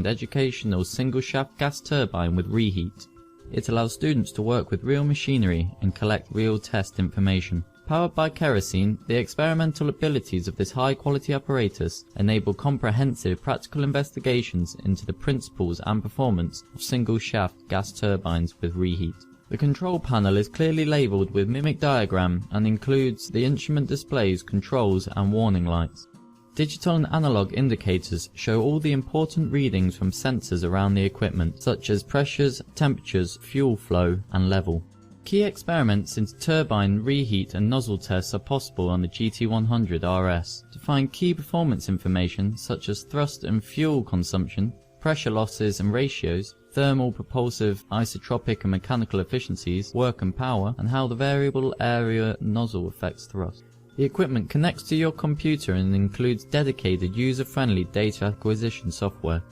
designed educational single-shaft gas turbine with Reheat. It allows students to work with real machinery and collect real test information. Powered by kerosene, the experimental abilities of this high-quality apparatus enable comprehensive practical investigations into the principles and performance of single-shaft gas turbines with Reheat. The control panel is clearly labelled with mimic diagram and includes the instrument displays, controls and warning lights. Digital and analog indicators show all the important readings from sensors around the equipment, such as pressures, temperatures, fuel flow and level. Key experiments into turbine, reheat and nozzle tests are possible on the GT100RS. To find key performance information such as thrust and fuel consumption, pressure losses and ratios, thermal, propulsive, isotropic and mechanical efficiencies, work and power, and how the variable area nozzle affects thrust. The equipment connects to your computer and includes dedicated user-friendly data acquisition software.